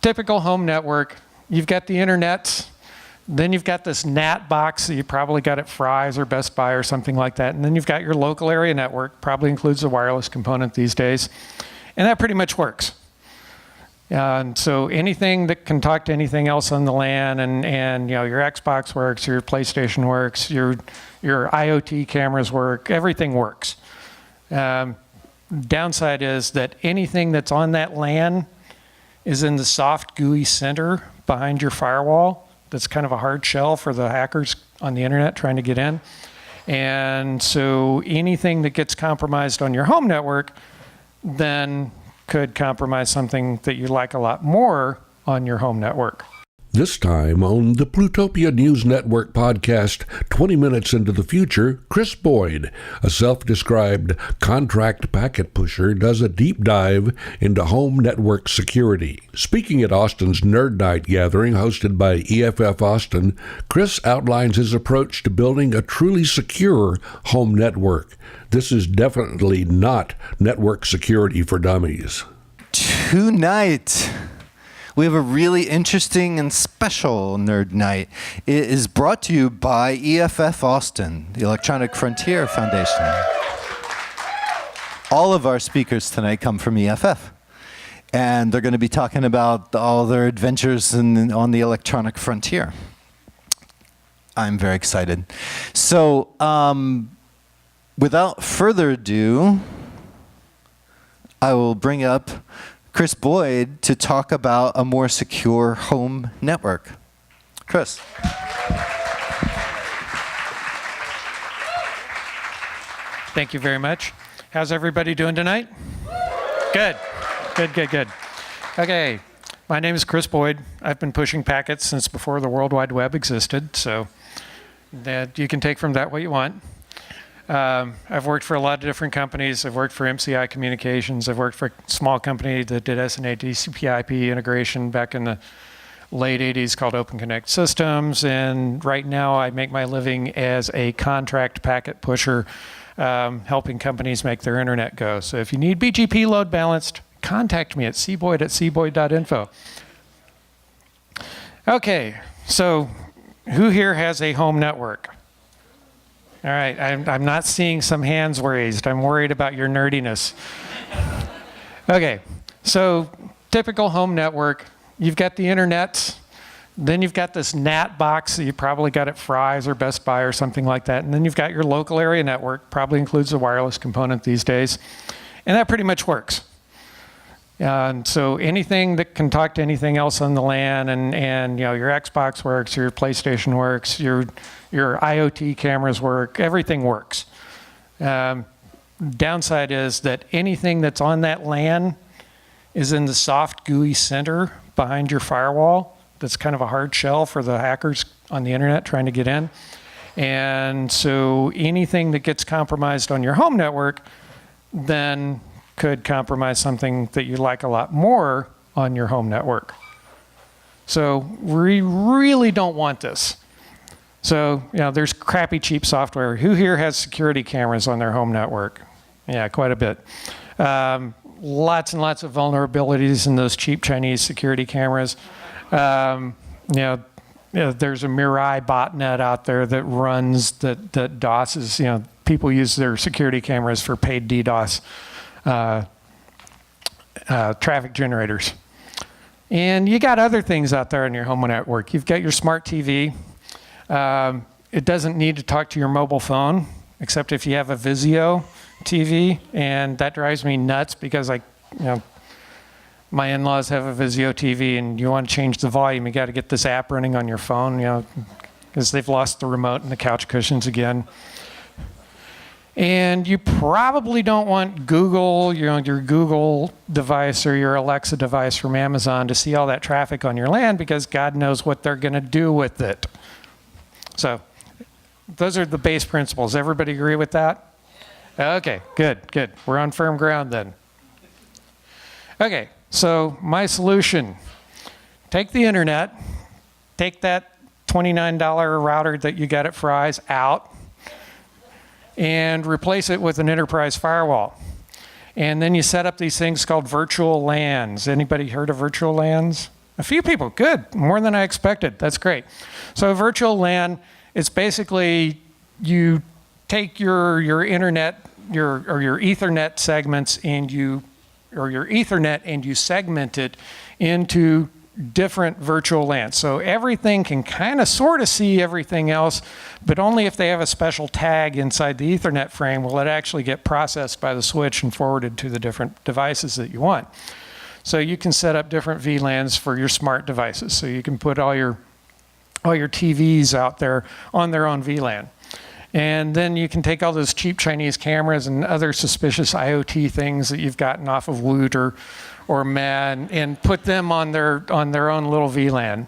typical home network, you've got the internet, then you've got this NAT box that you probably got at Fry's or Best Buy or something like that, and then you've got your local area network, probably includes a wireless component these days, and that pretty much works. And so anything that can talk to anything else on the LAN, and your Xbox works, your PlayStation works, your IoT cameras work, everything works. Downside is that anything that's on that LAN is in the soft, gooey center behind your firewall. That's kind of a hard shell for the hackers on the internet trying to get in. And so anything that gets compromised on your home network then could compromise something that you like a lot more on your home network. This time on the Plutopia News Network podcast, 20 Minutes into the Future, Chris Boyd, a self-described contract packet pusher, does a deep dive into home network security. Speaking at Austin's Nerd Nite gathering hosted by EFF-Austin, Chris outlines his approach to building a truly secure home network. This is definitely not network security for dummies. Tonight, we have a really interesting and special Nerd Night. It is brought to you by EFF-Austin, the Electronic Frontier Foundation. All of our speakers tonight come from EFF. And they're going to be talking about all their adventures on the electronic frontier. I'm very excited. So, without further ado, I will bring up Chris Boyd to talk about a more secure home network. Chris. Thank you very much. How's everybody doing tonight? Good. Good. Okay, my name is Chris Boyd. I've been pushing packets since before the World Wide Web existed, so that you can take from that what you want. I've worked for a lot of different companies. I've worked for MCI Communications. I've worked for a small company that did SNA TCP/IP integration back in the late 80s called Open Connect Systems. And right now I make my living as a contract packet pusher, helping companies make their internet go. So if you need BGP load balanced, contact me at cboyd@cboyd.info. Okay, so who here has a home network? All right, I'm not seeing some hands raised. I'm worried about your nerdiness. Okay, so typical home network, you've got the internet, then you've got this NAT box that you probably got at Fry's or Best Buy or something like that, and then you've got your local area network, probably includes a wireless component these days, and that pretty much works. And so anything that can talk to anything else on the LAN, and your Xbox works, your PlayStation works, your IoT cameras work, everything works. Downside is that anything that's on that LAN is in the soft, gooey center behind your firewall. That's kind of a hard shell for the hackers on the internet trying to get in. And so anything that gets compromised on your home network then could compromise something that you like a lot more on your home network. So we really don't want this. So, there's crappy, cheap software. Who here has security cameras on their home network? Yeah, quite a bit. Lots and lots of vulnerabilities in those cheap Chinese security cameras. There's a Mirai botnet out there that runs, that DOSes, people use their security cameras for paid DDoS traffic generators. And you got other things out there on your home network. You've got your smart TV. It doesn't need to talk to your mobile phone, except if you have a Vizio TV, and that drives me nuts because my in-laws have a Vizio TV, and you want to change the volume, you got to get this app running on your phone, because they've lost the remote and the couch cushions again. And you probably don't want Google, your Google device or your Alexa device from Amazon to see all that traffic on your LAN, because God knows what they're going to do with it. So those are the base principles. Everybody agree with that? Okay, good. We're on firm ground then. Okay, so my solution. Take the internet, take that $29 router that you got at Fry's out, and replace it with an enterprise firewall. And then you set up these things called virtual LANs. Anybody heard of virtual LANs? A few people, good, more than I expected. That's great. So virtual LAN, it's basically you take your internet, your Ethernet segments your Ethernet and you segment it into different virtual LANs. So everything can kind of sort of see everything else, but only if they have a special tag inside the Ethernet frame will it actually get processed by the switch and forwarded to the different devices that you want. So you can set up different VLANs for your smart devices. So you can put all your TVs out there on their own VLAN. And then you can take all those cheap Chinese cameras and other suspicious IoT things that you've gotten off of Woot or Man and put them on their own little VLAN.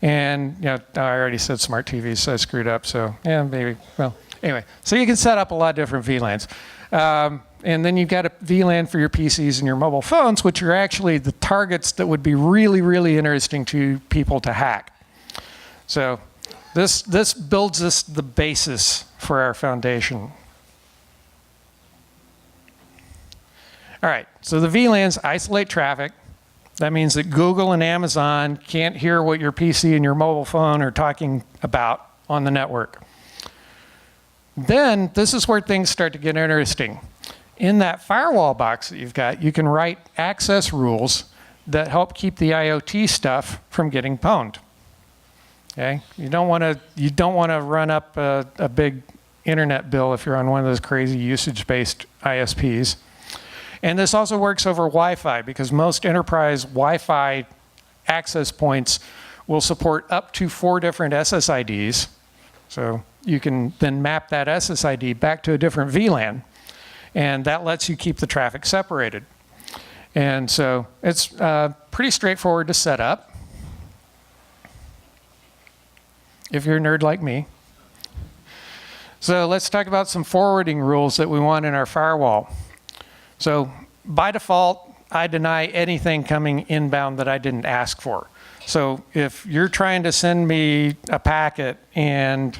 And I already said smart TVs, so I screwed up. So yeah, maybe. Well, anyway, so you can set up a lot of different VLANs. And then you've got a VLAN for your PCs and your mobile phones, which are actually the targets that would be really, really interesting to people to hack. So this builds us the basis for our foundation. All right, so the VLANs isolate traffic. That means that Google and Amazon can't hear what your PC and your mobile phone are talking about on the network. Then this is where things start to get interesting. In that firewall box that you've got, you can write access rules that help keep the IoT stuff from getting pwned. Okay, you don't want to run up a big internet bill if you're on one of those crazy usage-based ISPs. And this also works over Wi-Fi because most enterprise Wi-Fi access points will support up to 4 different SSIDs. So you can then map that SSID back to a different VLAN, and that lets you keep the traffic separated. And so it's pretty straightforward to set up if you're a nerd like me. So let's talk about some forwarding rules that we want in our firewall. So by default, I deny anything coming inbound that I didn't ask for. So if you're trying to send me a packet and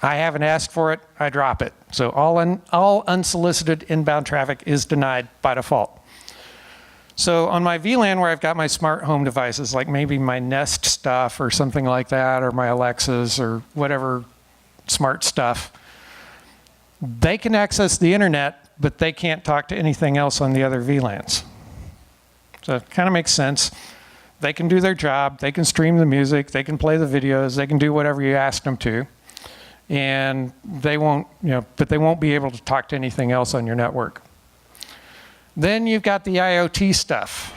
I haven't asked for it, I drop it. So all unsolicited inbound traffic is denied by default. So on my VLAN where I've got my smart home devices, like maybe my Nest stuff or something like that, or my Alexas or whatever smart stuff, they can access the internet, but they can't talk to anything else on the other VLANs. So it kind of makes sense. They can do their job, they can stream the music, they can play the videos, they can do whatever you ask them to. And they won't, but they won't be able to talk to anything else on your network. Then you've got the IoT stuff.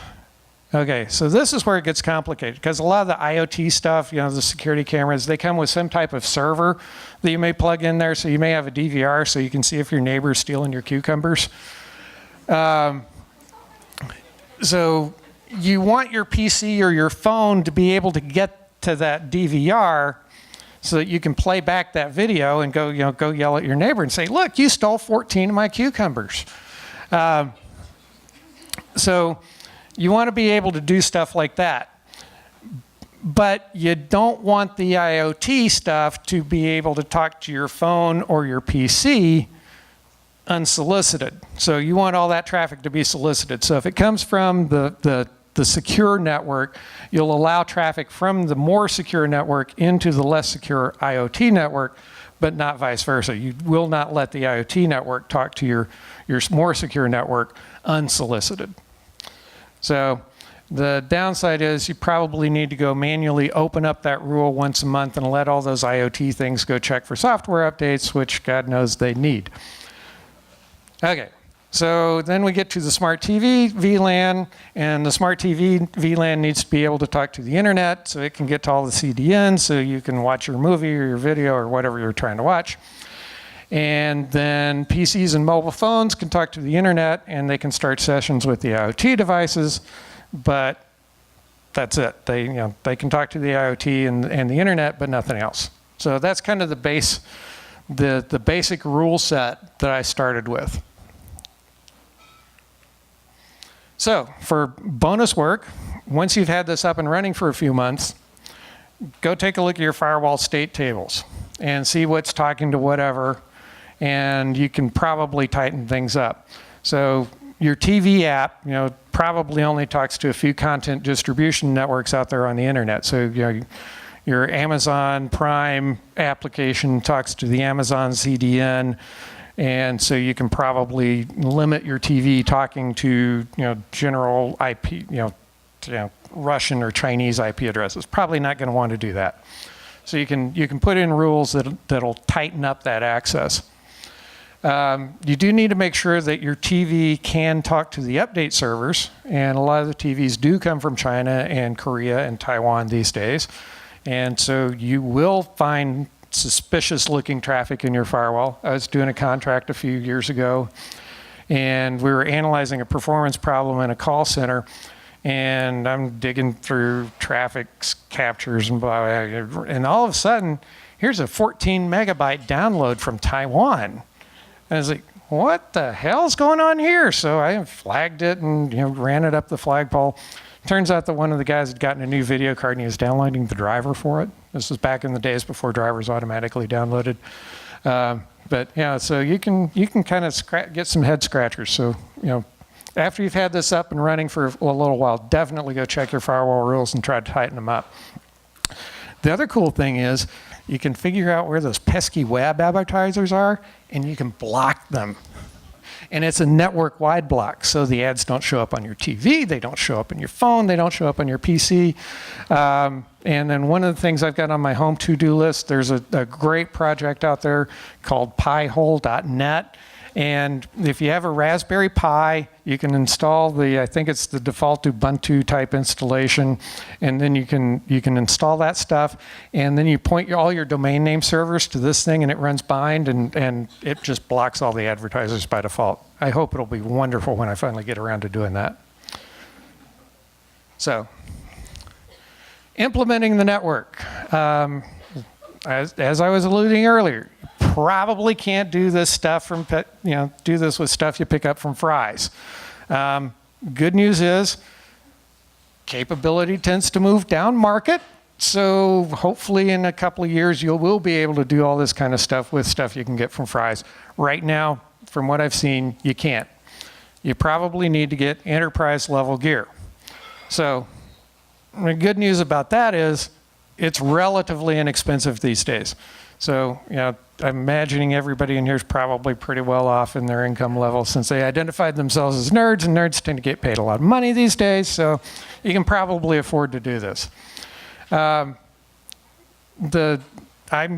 Okay, so this is where it gets complicated because a lot of the IoT stuff, the security cameras, they come with some type of server that you may plug in there. So you may have a DVR so you can see if your neighbor's stealing your cucumbers. So you want your PC or your phone to be able to get to that DVR so that you can play back that video and go yell at your neighbor and say, look, you stole 14 of my cucumbers. So you want to be able to do stuff like that. But you don't want the IoT stuff to be able to talk to your phone or your PC unsolicited. So you want all that traffic to be solicited. So if it comes from the secure network, you'll allow traffic from the more secure network into the less secure IoT network, but not vice versa. You will not let the IoT network talk to your more secure network unsolicited. So the downside is you probably need to go manually open up that rule once a month and let all those IoT things go check for software updates, which God knows they need. Okay, so then we get to the smart TV VLAN, and the smart TV VLAN needs to be able to talk to the internet so it can get to all the CDNs so you can watch your movie or your video or whatever you're trying to watch. And then PCs and mobile phones can talk to the internet and they can start sessions with the IoT devices, but that's it. They can talk to the IoT and the internet, but nothing else. So that's kind of the basic rule set that I started with. So for bonus work, once you've had this up and running for a few months, go take a look at your firewall state tables and see what's talking to whatever, and you can probably tighten things up. So your TV app, probably only talks to a few content distribution networks out there on the internet. So your Amazon Prime application talks to the Amazon CDN, and so you can probably limit your TV talking to general IP, Russian or Chinese IP addresses. Probably not going to want to do that. So you can put in rules that'll tighten up that access. You do need to make sure that your TV can talk to the update servers, and a lot of the TVs do come from China and Korea and Taiwan these days. And so you will find suspicious looking traffic in your firewall. I was doing a contract a few years ago, and we were analyzing a performance problem in a call center, and I'm digging through traffic captures and blah, blah, blah, and all of a sudden, here's a 14 megabyte download from Taiwan. And I was like, what the hell's going on here? So I flagged it and ran it up the flagpole. Turns out that one of the guys had gotten a new video card and he was downloading the driver for it. This was back in the days before drivers automatically downloaded. But yeah, so you can kind of get some head scratchers. So after you've had this up and running for a little while, definitely go check your firewall rules and try to tighten them up. The other cool thing is you can figure out where those pesky web advertisers are, and you can block them. And it's a network-wide block, so the ads don't show up on your TV, they don't show up on your phone, they don't show up on your PC. And then one of the things I've got on my home to-do list, there's a great project out there called piehole.net. And if you have a Raspberry Pi, you can install I think it's the default Ubuntu type installation, and then you can install that stuff, and then you point all your domain name servers to this thing, and it runs bind, and it just blocks all the advertisers by default. I hope it'll be wonderful when I finally get around to doing that. So, implementing the network. As I was alluding earlier, probably can't do this stuff do this with stuff you pick up from Fry's. Good news is capability tends to move down market. So hopefully in a couple of years, you will be able to do all this kind of stuff with stuff you can get from Fry's. Right now, from what I've seen, you can't. You probably need to get enterprise level gear. So the good news about that is it's relatively inexpensive these days. So, I'm imagining everybody in here is probably pretty well off in their income level since they identified themselves as nerds, and nerds tend to get paid a lot of money these days, so you can probably afford to do this. I'm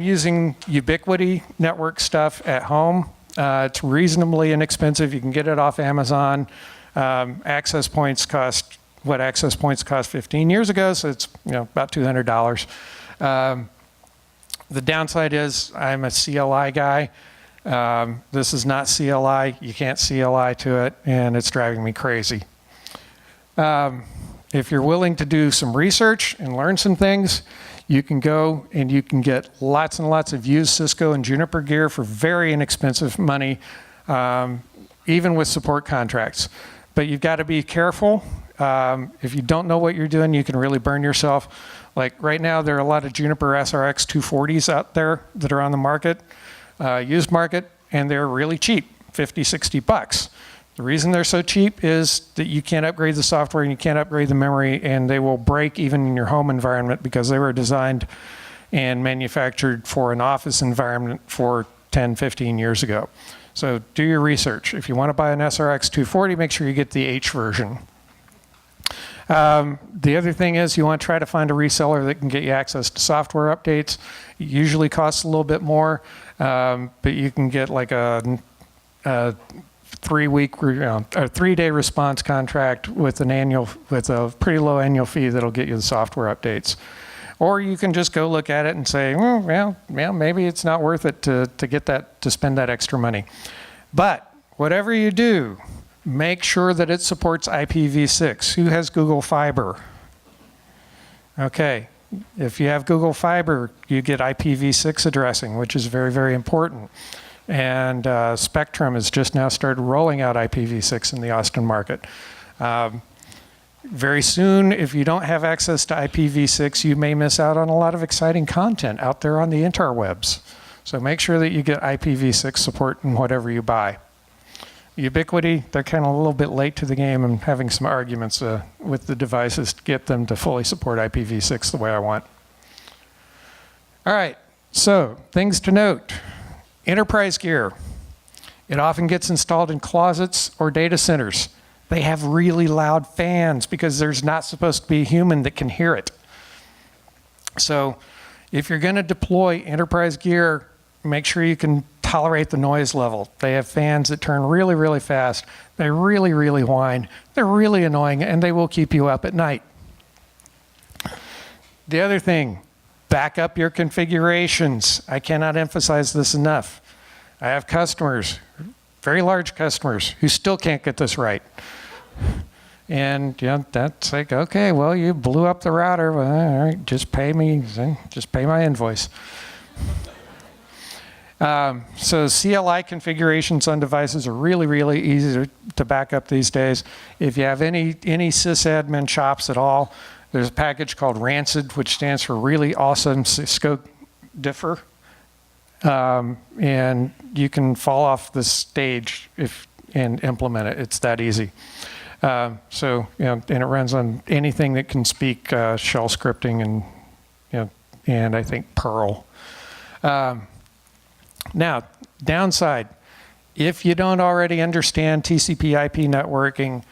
using Ubiquiti network stuff at home. It's reasonably inexpensive. You can get it off Amazon. Access points cost what access points cost 15 years ago, so it's about $200. The downside is I'm a CLI guy. This is not CLI. You can't CLI to it, and it's driving me crazy. If you're willing to do some research and learn some things, you can go and you can get lots and lots of used Cisco and Juniper gear for very inexpensive money, even with support contracts. But you've got to be careful. If you don't know what you're doing, you can really burn yourself. Like right now, there are a lot of Juniper SRX 240s out there that are on the market, used market, and they're really cheap, 50, 60 bucks. The reason they're so cheap is that you can't upgrade the software and you can't upgrade the memory, and they will break even in your home environment because they were designed and manufactured for an office environment for 10, 15 years ago. So do your research. If you want to buy an SRX 240, make sure you get the H version. The other thing is you want to try to find a reseller that can get you access to software updates. It usually costs a little bit more, but you can get like a 3-day response contract with a pretty low annual fee that'll get you the software updates. Or you can just go look at it and say, well, maybe it's not worth it to spend that extra money. But whatever you do, make sure that it supports IPv6. Who has Google Fiber? Okay, if you have Google Fiber, you get IPv6 addressing, which is very, very important. And Spectrum has just now started rolling out IPv6 in the Austin market. Very soon, if you don't have access to IPv6, you may miss out on a lot of exciting content out there on the interwebs. So make sure that you get IPv6 support in whatever you buy. Ubiquity, they're kind of a little bit late to the game. I'm having some arguments with the devices to get them to fully support IPv6 the way I want. All right, so things to note. Enterprise gear. It often gets installed in closets or data centers. They have really loud fans because there's not supposed to be a human that can hear it. So if you're going to deploy enterprise gear, make sure you can tolerate the noise level. They have fans that turn really, really fast. They really, really whine. They're really annoying, and they will keep you up at night. The other thing, back up your configurations. I cannot emphasize this enough. I have customers, very large customers, who still can't get this right. And that's like, okay, well, you blew up the router. Well, all right, just pay me, just pay my invoice. So CLI configurations on devices are really, really easy to back up these days. If you have any sysadmin shops at all, there's a package called Rancid, which stands for Really Awesome Cisco Differ. And you can fall off the stage and implement it. It's that easy. And it runs on anything that can speak shell scripting and I think Perl. Now, downside, if you don't already understand TCP/IP networking,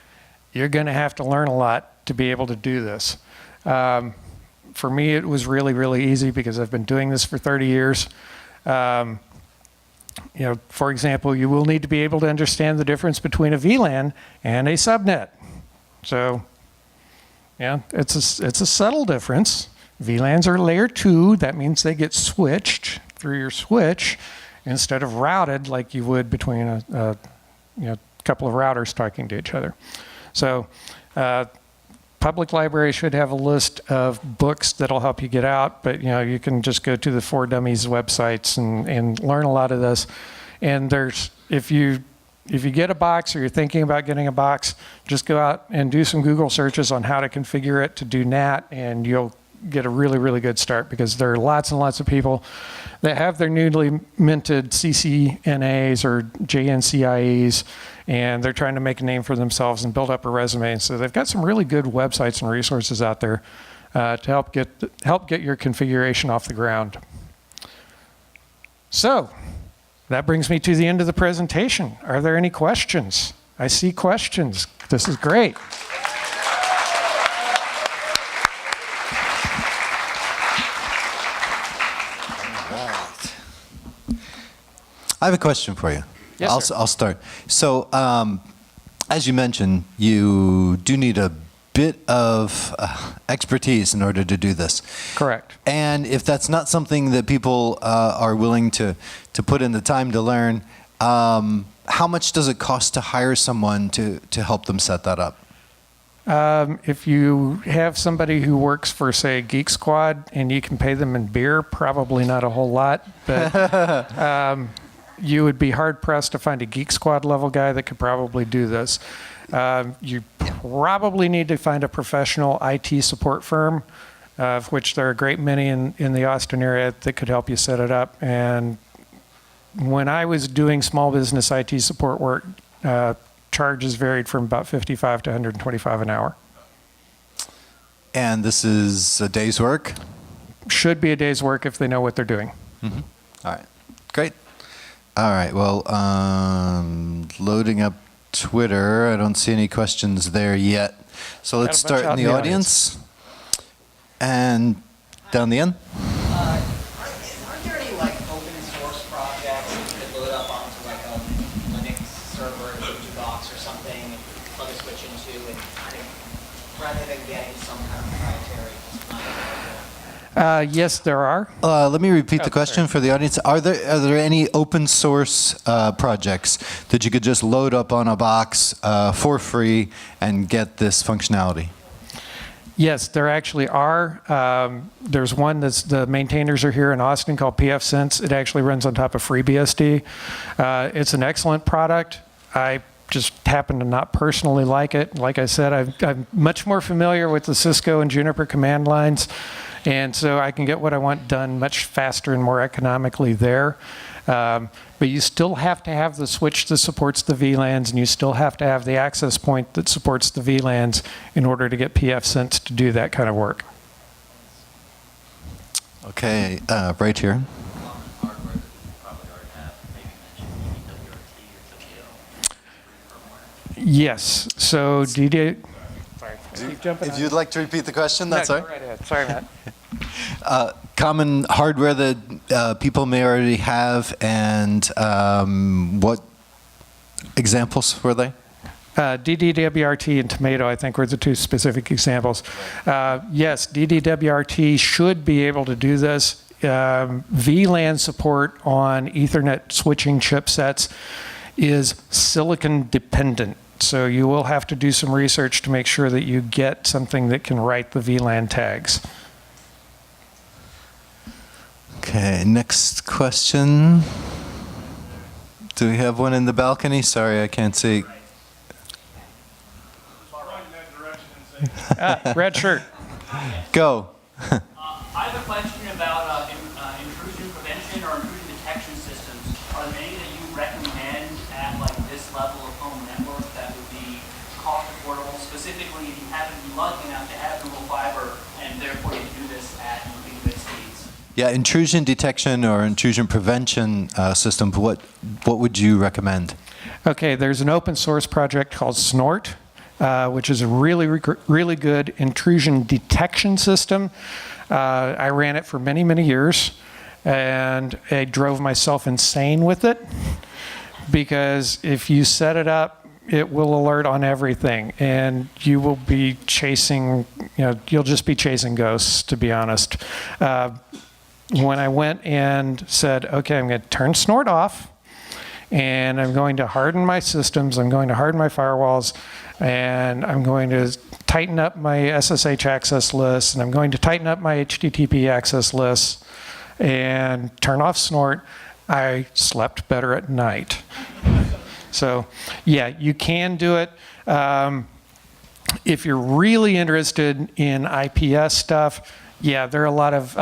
you're going to have to learn a lot to be able to do this. For me, it was really, really easy because I've been doing this for 30 years. For example, you will need to be able to understand the difference between a VLAN and a subnet. So, it's a subtle difference. VLANs are layer 2. That means they get switched through your switch instead of routed like you would between a couple of routers talking to each other. So, public library should have a list of books that'll help you get out, but you can just go to the 4Dummies websites and learn a lot of this. And if you get a box or you're thinking about getting a box, just go out and do some Google searches on how to configure it to do NAT, and you'll get a really, really good start because there are lots and lots of people that have their newly minted CCNAs or JNCIEs, and they're trying to make a name for themselves and build up a resume. So they've got some really good websites and resources out there to help get your configuration off the ground. So that brings me to the end of the presentation. Are there any questions? I see questions. This is great. I have a question for you. Yes, sir. I'll start. So, as you mentioned, you do need a bit of expertise in order to do this. Correct. And if that's not something that people are willing to put in the time to learn, how much does it cost to hire someone to help them set that up? If you have somebody who works for, say, Geek Squad, and you can pay them in beer, probably not a whole lot, but you would be hard-pressed to find a Geek Squad level guy that could probably do this. You probably need to find a professional IT support firm, of which there are a great many in the Austin area that could help you set it up. And when I was doing small business IT support work, charges varied from about $55 to $125 an hour. And this is a day's work? Should be a day's work if they know what they're doing. Mm-hmm. All right, great. All right, well, loading up Twitter. I don't see any questions there yet. So let's start in the audience. And down the end. Aren't there any open source projects that you could load up onto a Linux server, box or something, plug a switch into, and kind of rather than getting some kind of proprietary? Yes, there are. Let me repeat the question for the audience. Are there any open source projects that you could just load up on a box for free and get this functionality? Yes, there actually are. There's one that's the maintainers are here in Austin called PFSense. It actually runs on top of FreeBSD. It's an excellent product. I just happen to not personally like it. Like I said, I'm much more familiar with the Cisco and Juniper command lines, and so I can get what I want done much faster and more economically there. But you still have to have the switch that supports the VLANs, and you still have to have the access point that supports the VLANs in order to get pfSense to do that kind of work. Okay, right here. Hardware that you probably already have, maybe mentioned EWRT or firmware. Yes. So DD. Sorry. Keep jumping If on. you'd like to repeat the question, that's No, all go right. right ahead. Sorry, Matt. Common hardware that people may already have, and what examples were they? DDWRT and Tomato, I think, were the two specific examples. Yes, DDWRT should be able to do this. VLAN support on Ethernet switching chipsets is silicon dependent. So you will have to do some research to make sure that you get something that can write the VLAN tags. Okay, next question. Do we have one in the balcony? Sorry, I can't see. Red shirt. Go. I have a question about intrusion prevention or intrusion detection systems. Are there any that you recommend at like this level of home network that would be cost affordable? Specifically, if you happen to be lucky enough to have Google Fiber and therefore you do this at gigabit speeds. Yeah, intrusion detection or intrusion prevention systems. What would you recommend? Okay, there's an open source project called Snort, which is a really good intrusion detection system. I ran it for many, many years, and I drove myself insane with it because if you set it up, it will alert on everything, and you will be chasing, you'll just be chasing ghosts, to be honest. When I went and said, okay, I'm going to turn Snort off, and I'm going to harden my systems, I'm going to harden my firewalls, and I'm going to tighten up my SSH access list, and I'm going to tighten up my HTTP access lists, and turn off Snort, I slept better at night. So, yeah, you can do it. If you're really interested in IPS stuff, yeah, there are a lot of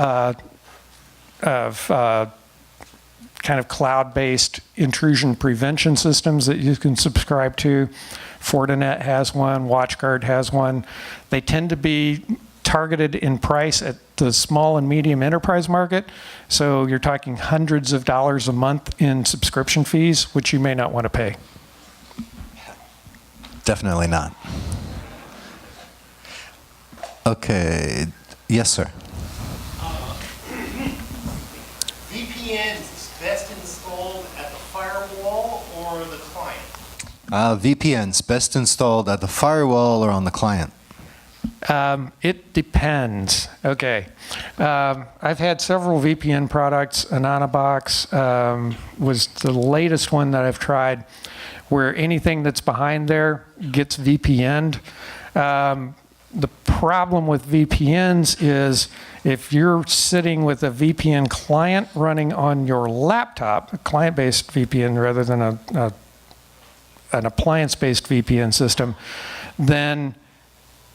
kind of cloud-based intrusion prevention systems that you can subscribe to. Fortinet has one, WatchGuard has one. They tend to be targeted in price at the small and medium enterprise market. So you're talking hundreds of dollars a month in subscription fees, which you may not want to pay. Definitely not. Okay. Yes, sir. VPNs best installed at the firewall or the client? VPNs best installed at the firewall or on the client? It depends. Okay. I've had several VPN products. Anonybox was the latest one that I've tried, where anything that's behind there gets VPN'd. The problem with VPNs is if you're sitting with a VPN client running on your laptop, a client-based VPN rather than an appliance-based VPN system, then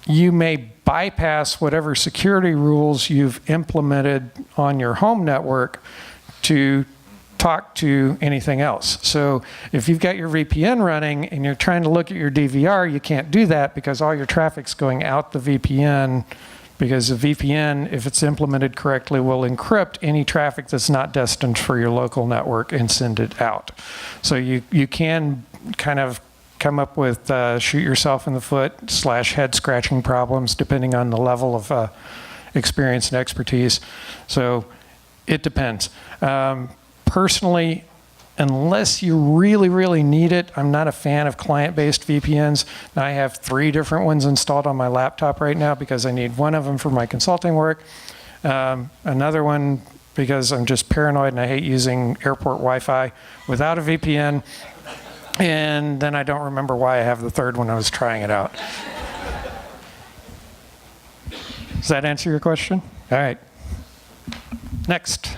you may bypass whatever security rules you've implemented on your home network to talk to anything else. So if you've got your VPN running and you're trying to look at your DVR, you can't do that because all your traffic's going out the VPN, because the VPN, if it's implemented correctly, will encrypt any traffic that's not destined for your local network and send it out. So you can kind of come up with shoot yourself in the foot / head scratching problems depending on the level of experience and expertise. So it depends. Personally, unless you really, really need it, I'm not a fan of client-based VPNs. I have 3 different ones installed on my laptop right now because I need one of them for my consulting work, another one because I'm just paranoid and I hate using airport Wi-Fi without a VPN, and then I don't remember why I have the 3rd one. I was trying it out. Does that answer your question? All right. Next.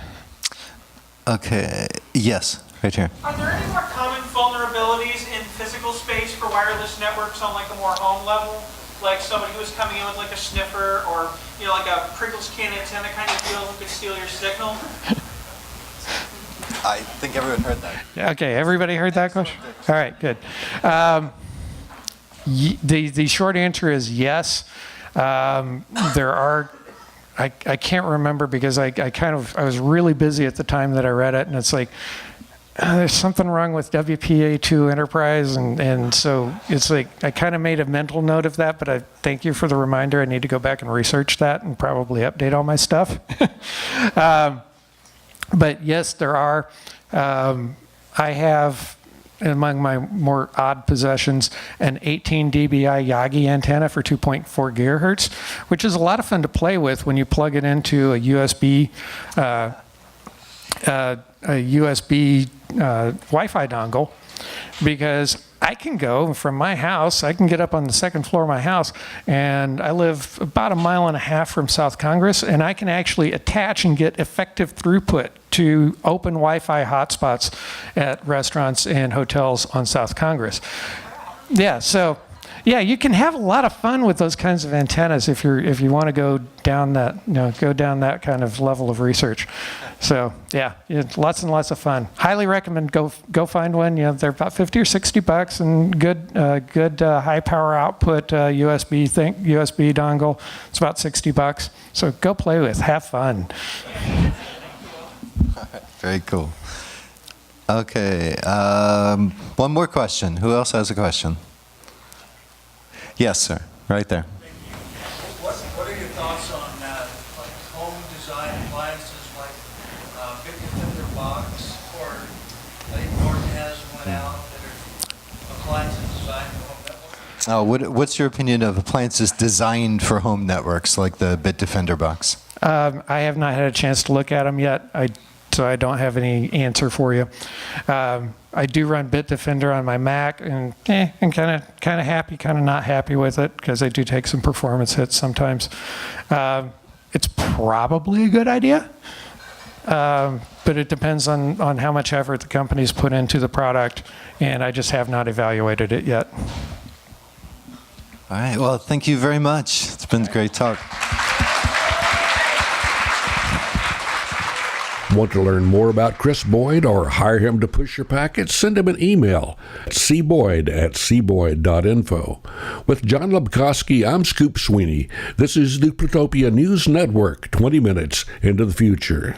Okay. Yes, right here. Are there any more common vulnerabilities in physical space for wireless networks on like a more home level? Like somebody who was coming in with like a sniffer or, like a Pringles can antenna kind of deal who could steal your signal? I think everyone heard that. Yeah, okay, everybody heard that question? All right, good. The short answer is yes. There are, I can't remember because I was really busy at the time that I read it, and it's like, there's something wrong with WPA2 Enterprise, and so it's like I kind of made a mental note of that, but I thank you for the reminder. I need to go back and research that and probably update all my stuff. But yes, there are. I have, among my more odd possessions, an 18 dBi Yagi antenna for 2.4 gigahertz, which is a lot of fun to play with when you plug it into a USB Wi-Fi dongle, because I can go from my house, I can get up on the second floor of my house, and I live about 1.5 miles from South Congress, and I can actually attach and get effective throughput to open Wi-Fi hotspots at restaurants and hotels on South Congress. Yeah, so yeah, you can have a lot of fun with those kinds of antennas if you want to go down that kind of level of research. So yeah, lots and lots of fun. Highly recommend go find one. They're about $50 or $60 and good high power output USB dongle. It's about $60. So go play with, have fun. Very cool. Okay, one more question. Who else has a question? Yes, sir. Right there. What are your thoughts on like home design appliances like Big Defender box, or I think Norton has one out that are appliances designed for home networks? What's your opinion of appliances designed for home networks like the Bitdefender box? I have not had a chance to look at them yet, so I don't have any answer for you. I do run Bitdefender on my Mac, and I'm kind of happy, kind of not happy with it, because I do take some performance hits sometimes. It's probably a good idea, but it depends on how much effort the company's put into the product, and I just have not evaluated it yet. All right. Well, thank you very much. It's been a great talk. Want to learn more about Chris Boyd or hire him to push your packets? Send him an email at cboyd@cboyd.info. With John Lebkowski, I'm Scoop Sweeney. This is the Plutopia News Network, 20 minutes into the future.